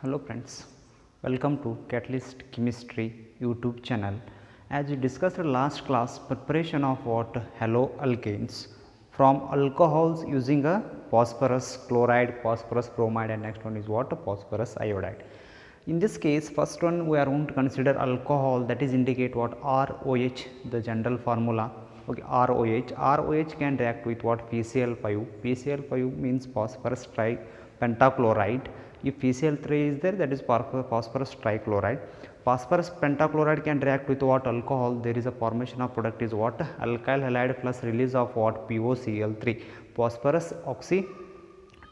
Hello friends, welcome to Catalyst Chemistry YouTube channel. As we discussed in last class, preparation of what haloalkanes from alcohols using a phosphorus chloride, phosphorus bromide, and next one is what phosphorus iodide. In this case, first one we are going to consider alcohol, that is indicate what ROH, the general formula. Okay, ROH can react with what PCl5. PCl5 means phosphorus pentachloride. If PCl3 is there, that is phosphorus trichloride. Phosphorus pentachloride can react with what alcohol? There is a formation of product is what alkyl halide plus release of what POCl3, phosphorus oxy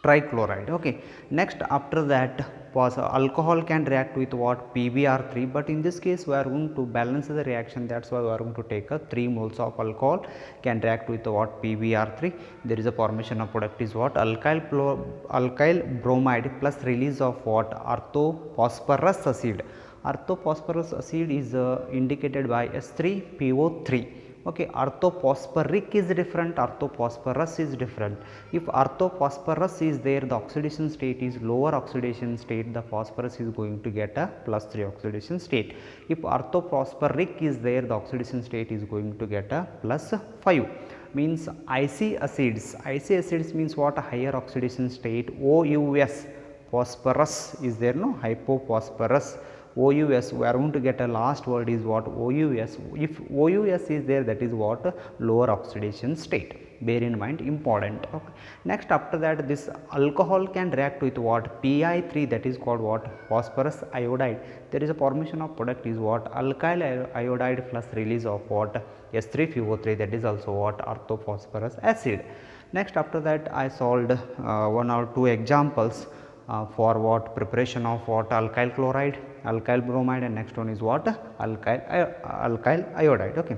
trichloride. Okay, next after that alcohol can react with what PbR3, but in this case we are going to balance the reaction, that's why we are going to take a 3 moles of alcohol can react with what PbR3. There is a formation of product is what alkyl bromide plus release of what orthophosphorus acid. Orthophosphorus acid is indicated by S3PO3. Okay, orthophosphoric is different, orthophosphorus is different. If orthophosphorus is there, the oxidation state is lower oxidation state, the phosphorus is going to get a +3 oxidation state. If orthophosphoric is there, the oxidation state is going to get a +5. Means IC acids means what? Higher oxidation state. OUS, phosphorus is there, no, hypophosphorus. OUS, we are going to get a last word is what OUS. If OUS is there, that is what lower oxidation state. Bear in mind, important. Okay. Next after that, this alcohol can react with what Pi3, that is called what phosphorus iodide. There is a formation of product is what alkyl iodide plus release of what S3PO3, that is also what orthophosphorus acid. Next after that, I solved 1 or 2 examples for what preparation of what alkyl chloride, alkyl bromide, and next one is what alkyl iodide. Okay,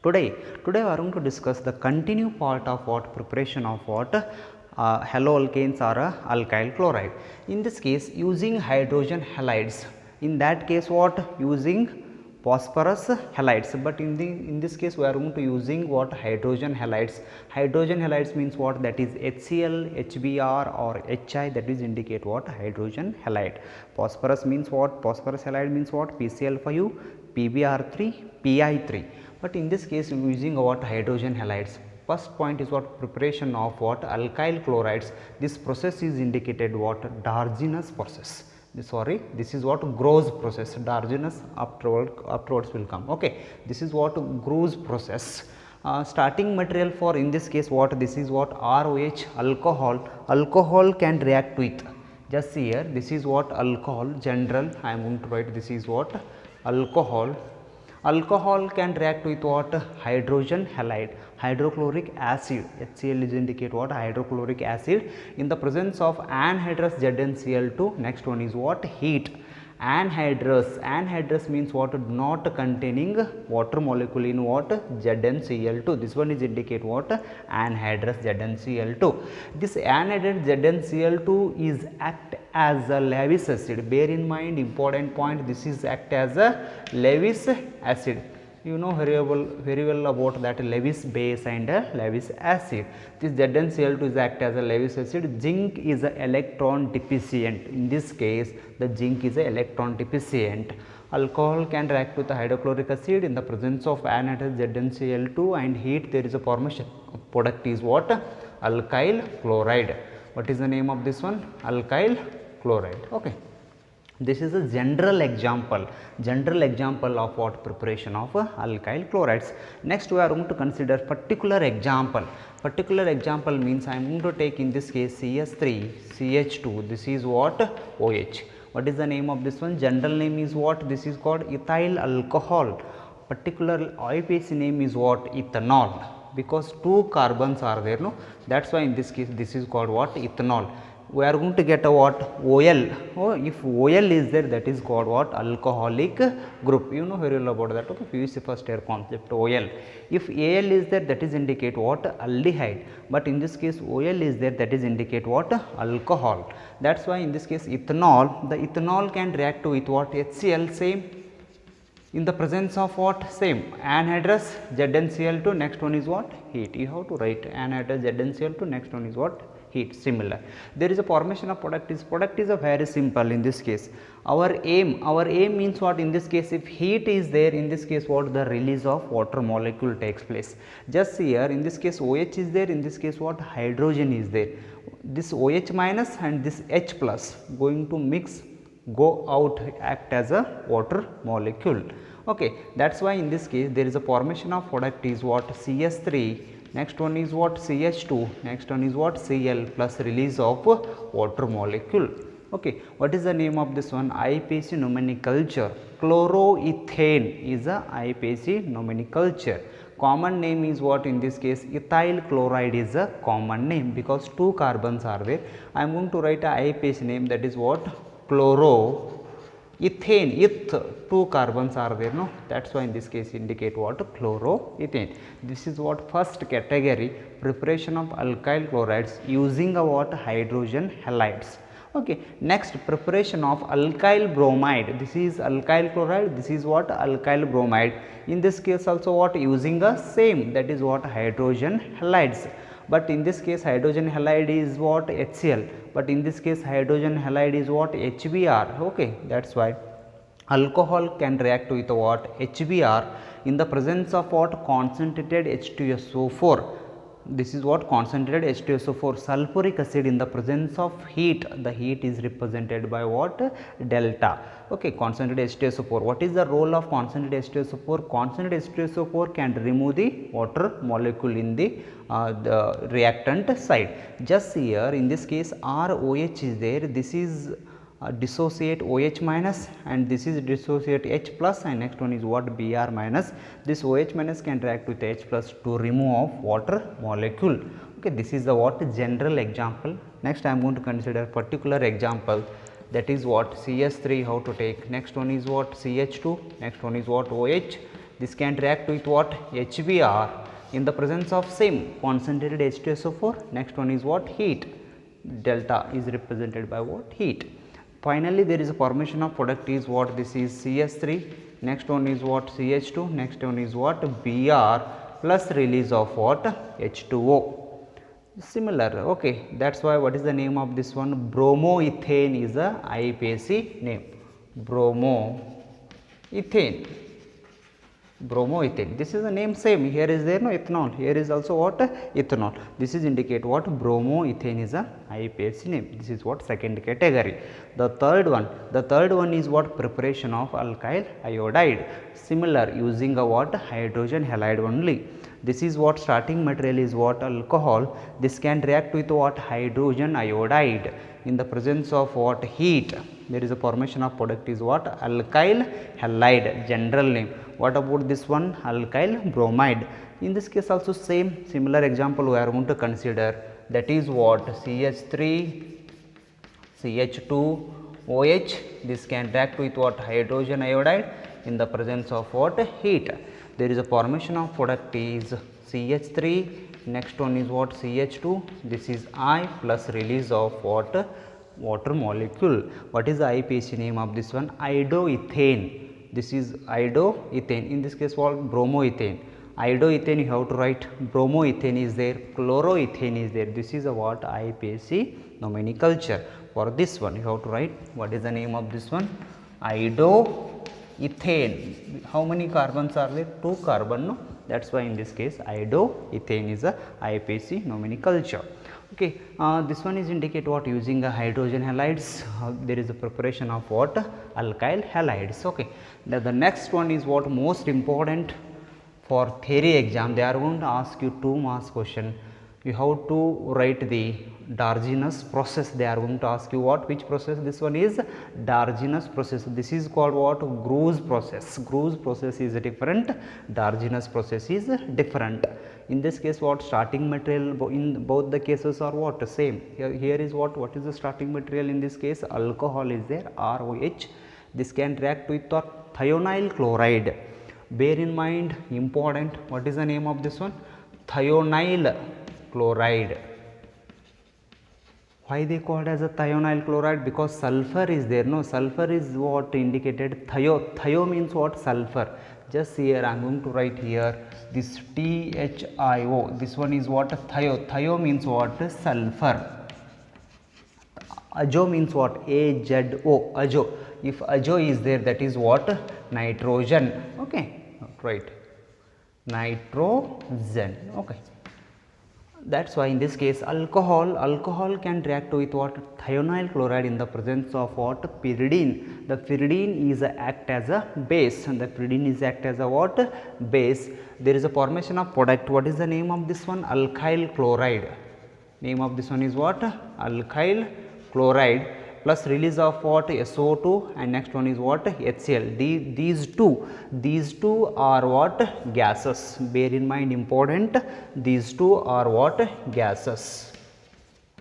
today we are going to discuss the continue part of what preparation of what haloalkanes or alkyl chloride. In this case, using hydrogen halides. In that case, what using phosphorus halides, but in this case we are going to using what hydrogen halides. Hydrogen halides means what? That is HCl, HBr or HI, that is indicate what hydrogen halide. Phosphorus means what? Phosphorus halide means what? PCl5, PbR3, Pi3. But in this case we are using what hydrogen halides. First point is what preparation of what alkyl chlorides. This process is indicated what Darginus process. This is what Gross process. Darginus afterwards will come. Okay, this is what Gross process. Starting material for in this case what? This is what ROH, alcohol. Alcohol can react with, just see here, this is what alcohol general. I am going to write this is what alcohol. Alcohol can react with what? Hydrogen halide, hydrochloric acid. HCl is indicate what? Hydrochloric acid in the presence of anhydrous ZnCl2. Next one is what? Heat. Anhydrous means what? Not containing water molecule in what? ZnCl2. This one is indicate what? Anhydrous ZnCl2. This anhydrous ZnCl2 is act as a Lewis acid. Bear in mind, important point, this is act as a Lewis acid. You know very well about that Lewis base and Lewis acid. This ZnCl2 is act as a Lewis acid. Zinc is a electron deficient. In this case, the zinc is a electron deficient. Alcohol can react with the hydrochloric acid in the presence of anhydrous ZnCl2 and heat. There is a formation of product is what? Alkyl chloride. What is the name of this one? Alkyl chloride. Okay. This is a general example of what preparation of alkyl chlorides. Next we are going to consider particular example. Particular example means I am going to take in this case CS3, CH2, this is what OH. What is the name of this one? General name is what? This is called ethyl alcohol. Particular IUPAC name is what? Ethanol, because 2 carbons are there, no, that's why in this case this is called what? Ethanol. We are going to get a what? OL. Oh, if OL is there, that is called what? Alcoholic group. You know very well about that. Okay, PUC first year concept OL. If AL is there, that is indicate what? Aldehyde. But in this case OL is there, that is indicate what? Alcohol. That's why in this case ethanol, the ethanol can react with what? HCl, same. In the presence of what? Same anhydrous ZnCl2. Next one is what? Heat. You have to write anhydrous ZnCl2. Next one is what? heat. Similar, there is a formation of product is a very simple in this case. Our aim means what in this case, if heat is there, in this case what, the release of water molecule takes place. Just here in this case OH is there, in this case what, hydrogen is there. This OH minus and this H plus going to mix, go out, act as a water molecule. Okay, that is why in this case there is a formation of product is what, CH3, next one is what, CH2, next one is what, Cl plus release of water molecule. Okay, what is the name of this one? IPAC nomenclature. Chloroethane is a IPAC nomenclature. Common name is what in this case? Ethyl chloride is a common name because 2 carbons are there. I am going to write a IPAC name, that is what? Chloroethane. Eth, 2 carbons are there, no? That is why in this case indicate what? Chloroethane. This is what first category, preparation of alkyl chlorides using a what? Hydrogen halides. Okay, next preparation of alkyl bromide. This is alkyl chloride, this is what? Alkyl bromide. In this case also what? Using the same, that is what? Hydrogen halides. But in this case hydrogen halide is what? HCl, but in this case hydrogen halide is what? HBr. Okay, that is why alcohol can react with what? HBr in the presence of what? Concentrated H2SO4. This is what? Concentrated H2SO4. Sulfuric acid in the presence of heat, the heat is represented by what? Delta. Okay, concentrated H2SO4. What is the role of concentrated H2SO4? Concentrated H2SO4 can remove the water molecule in the reactant side. Just here in this case ROH is there, this is dissociate OH minus and this is dissociate H plus, and next one is what? Br minus. This OH minus can react with H plus to remove of water molecule. Okay, this is the what? General example. Next I am going to consider particular example, that is what? CH3 how to take. Next one is what? CH2, next one is what? OH. This can react with what? HBr in the presence of same concentrated H2SO4. Next one is what? Heat. Delta is represented by what? Heat. Finally, there is a formation of product is what? This is CH3, next one is what? CH2, next one is what? Br plus release of what? H2O. Similar, okay, that is why what is the name of this one? Bromoethane is a IPAC name. Bromoethane. Bromoethane, this is the name same, here is there no ethanol, here is also what? Ethanol. This is indicate what? Bromoethane is a IPAC name. This is what? Second category. The third one is what? Preparation of alkyl iodide. Similar, using a what? Hydrogen halide only. This is what? Starting material is what? Alcohol. This can react with what? Hydrogen iodide in the presence of what? Heat. There is a formation of product is what? Alkyl halide, general name. What about this one? Alkyl bromide. In this case also same, similar example we are going to consider, that is what? CH3, CH2, OH. This can react with what? Hydrogen iodide in the presence of what? Heat. There is a formation of product is CH3, next one is what? CH2. This is I plus release of what? Water molecule. What is the IPAC name of this one? Iodoethane. This is iodoethane. In this case what? Bromoethane. Iodoethane you have to write, bromoethane is there, chloroethane is there. This is a what? IPAC nomenclature. For this one you have to write, what is the name of this one? Iodoethane. How many carbons are there? 2 carbon, no? That is why in this case iodoethane is a IPAC nomenclature. Okay, this one is indicate what? Using a hydrogen halides. There is a preparation of what? Alkyl halides. Okay, the next one is what? Most important for theory exam. They are going to ask you 2 marks question. You have to write the Darginus process. They are going to ask you what? Which process? This one is Darginus process. This is called what? Groves process. Groves process is different, Darginus process is different. In this case what? Starting material in both the cases are what? Same. Here is what? What is the starting material in this case? Alcohol is there, ROH. This can react with thionyl chloride. Bear in mind, important, what is the name of this one? Thionyl chloride. Why they called as a thionyl chloride? Because sulfur is there, no? Sulfur is what indicated? Thio means what? Sulfur. Just here I am going to write here this THIO. This one is what? Thio. Thio means what? Sulfur. Azo means what? A-Z-O, azo. If azo is there, that is what? Nitrogen. Okay, right, nitrogen. Okay, that's why in this case alcohol can react with what? Thionyl chloride in the presence of what? Pyridine. The pyridine is act as a base, and the pyridine is act as a what? Base. There is a formation of product. What is the name of this one? Alkyl chloride. Name of this one is what? Alkyl chloride, plus release of what? SO2, and next one is what? HCl. These two are what? Gases. Bear in mind, important, these two are what? Gases.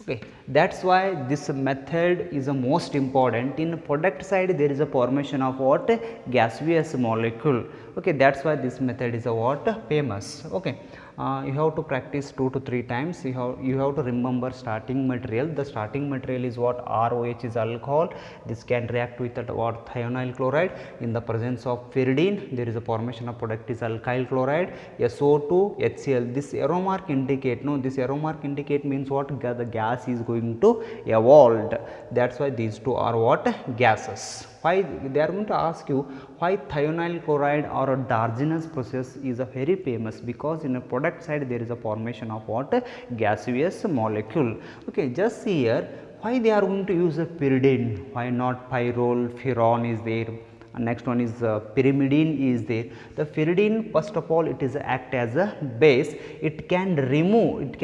Okay, that's why this method is the most important. In product side there is a formation of what? Gaseous molecule. Okay, that's why this method is a what? Famous. Okay, you have to practice 2 to 3 times. You have to remember starting material. The starting material is what? ROH is alcohol. This can react with what? Thionyl chloride. In the presence of pyridine, there is a formation of product is alkyl chloride, SO2, HCl. This arrow mark indicate, no, this arrow mark indicate means what? The gas is going to evolve. That's why these two are what? Gases. Why? They are going to ask you why thionyl chloride or a Darginus process is a very famous, because in a product side there is a formation of what? Gaseous molecule. Okay, just see here, why they are going to use a pyridine, why not pyrrole, furan is there, and next one is pyrimidine is there. The pyridine, first of all, it is act as a base. It can remove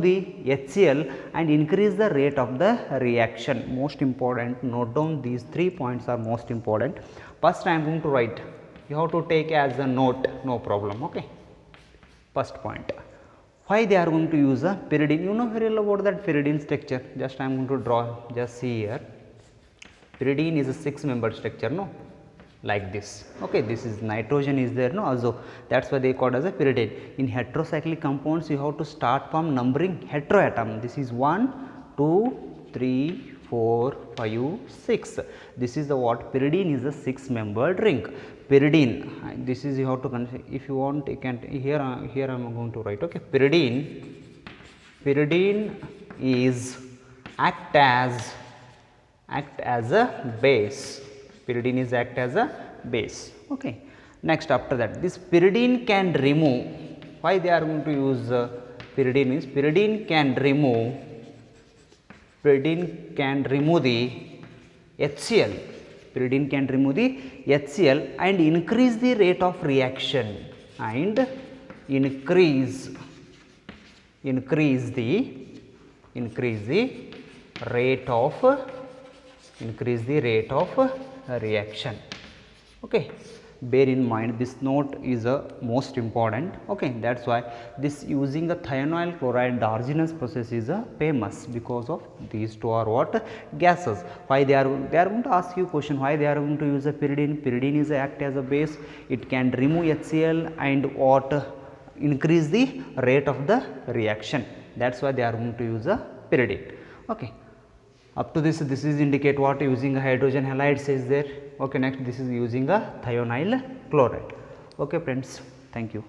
the HCl and increase the rate of the reaction. Most important, note down these 3 points are most important. First I am going to write, you have to take as a note, no problem. Okay, first point, why they are going to use a pyridine? You know very well about that pyridine structure. Just I am going to draw, just see here, pyridine is a 6-membered structure, no, like this. Okay, this is nitrogen is there, no, azo. That's why they called as a pyridine. In heterocyclic compounds, you have to start from numbering heteroatom. This is 1, 2, 3, 4, 5, 6. This is the what? Pyridine is a 6-membered ring. Pyridine, this is you have to consider. If you want, you can here I am going to write. Okay, pyridine is act as a base. Pyridine is act as a base. Okay, next after that, this pyridine can remove. Why they are going to use pyridine is pyridine can remove the HCl. Pyridine can remove the HCl and increase the rate of reaction, and increase the rate of reaction. Okay, bear in mind this note is a most important. Okay, that's why this using the thionyl chloride Darginus process is a famous, because of these two are what? Gases. Why they are going to ask you question, why they are going to use a pyridine? Pyridine is act as a base. It can remove HCl and what? Increase the rate of the reaction. That's why they are going to use a pyridine. Okay, up to this is indicate what? Using a hydrogen halide says there. Okay, next this is using a thionyl chloride. Okay friends, thank you.